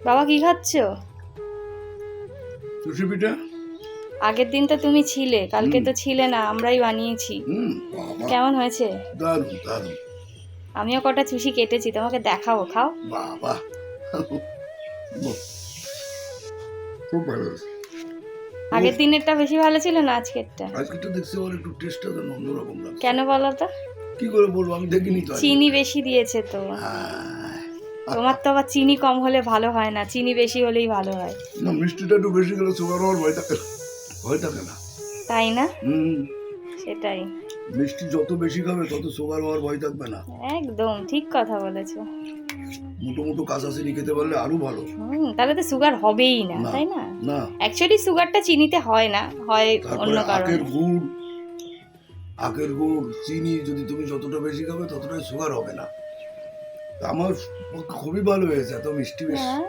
বাবা কি খাচ্ছো? সুশি পিঠা। আগের দিন তো তুমি ছিলে, কালকে তো ছিলে না, আমরাই বানিয়েছি। বাবা কেমন হয়েছে? দারুণ দারুণ। আমিও কটা চুষি কেটেছি, তোমাকে দেখাবো, খাও। বাবা বাহ, খুব ভালো হয়েছে। আগের দিনেরটা বেশি ভালো ছিল না আজকেরটা? আজকে তো দেখছি ওর একটু টেস্টটা যেন অন্যরকম লাগছে। কেন বলো তো? কি করে বলবো, আমি দেখিনি তো আজকে। চিনি বেশি দিয়েছে তো। হ্যাঁ। তোমার তো আবার চিনি কম হলে ভালো হয় না, চিনি বেশি হলেই ভালো হয়। না, মিষ্টিটা একটু বেশি গেলে সুগার হওয়ার ভয় থাকে না। তাই না? হুম। সেটাই। মিষ্টি যত বেশি খাবে তত সুগার হওয়ার ভয় থাকবে না। একদম ঠিক কথা বলেছো। মুটো মুটো কাঁচা চিনি খেতে পারলে আরো ভালো। তাহলে তো সুগার হবেই না, না তাই না? না। অ্যাকচুয়ালি সুগারটা চিনিতে হয় না, হয় অন্য তারপরে কারণে। আখের গুড় চিনি যদি তুমি যতটা বেশি খাবে ততটাই সুগার হবে না। তা আমার পক্ষে খুবই ভালো হয়েছে, এত মিষ্টি বেশ হ্যাঁ,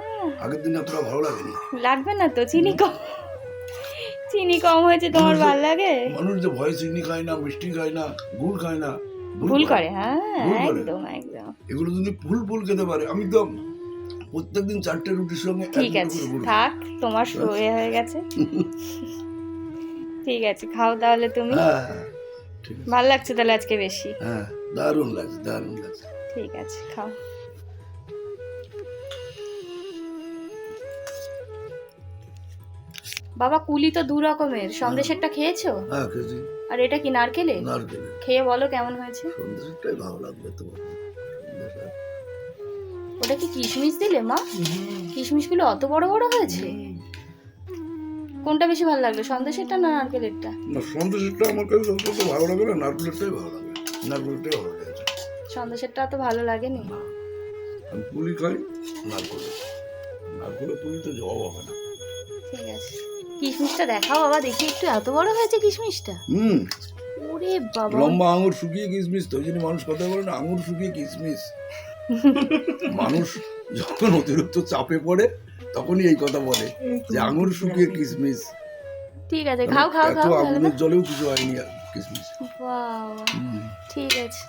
আগের দিন এতটা ভালো লাগেনি। লাগবে না তো, চিনি কম। চিনি কম হয়েছে তোমার ভাল লাগে? মানুষ যে ভয়ে চিনি খায় না, মিষ্টি খায় না, গুড় খায় না, ভুল করে। হ্যাঁ, ভুল করে। একদম একদম। এগুলো যদি ফুল ফুল খেতে পারে, আমি তো প্রত্যেকদিন 4টে রুটির সঙ্গে ঠিক 1 মুঠো আছে, করে গুড় খাই। থাক, তোমার হয়ে গেছে। ঠিক আছে, খাও তাহলে তুমি। হ্যাঁ হ্যাঁ, ঠিক আছে। ভাল লাগছে তাহলে আজকে বেশি? হ্যাঁ, দারুণ লাগছে দারুণ লাগছে। ঠিক আছে, খাও। বাবা, কুলি তো 2 রকমের, সন্দেশেরটা খেয়েছো? হ্যাঁ খেয়েছি। আর এটা কি নারকেলে? নারকেলের। খেয়ে বলো কেমন হয়েছে। সন্দেশটাই ভালো লাগবে তোমার। ওটা কি কিশমিশ দিলে মা? কিশমিশগুলো অত বড় বড় হয়েছে? কোনটা বেশি ভালো লাগলো, সন্দেশেরটা না নারকেলেরটা? না, সন্দেশটা আমার কাছে অতটা ভালো লাগে না, নারকেলেরটাই ভালো লাগে। নারকেলেরটাই ভালো লাগে। সন্দেশেরটা তো ভালো লাগেনি। আমি পুলি খাই, নারকেলের পুলি তো জবাব হবে না। ঠিক আছে, কিশমিশটা দেখাও বাবা, দেখি একটু, এত বড় হয়েছে কিশমিশটা। ওরে বাবা, লম্বা আঙুর শুকিয়ে কিসমিস, তো ওই জন্য মানুষ কথা বলে না, আঙুর শুকিয়ে কিসমিস। মানুষ যখন অতিরিক্ত চাপে পড়ে তখনই এই কথা বলে যে আঙুর শুকিয়ে কিসমিস। ঠিক আছে, খাও খাও এত খাও। আগুনের জলেও কিছু হয়নি আর কিসমিস। বাবা, ঠিক আছে।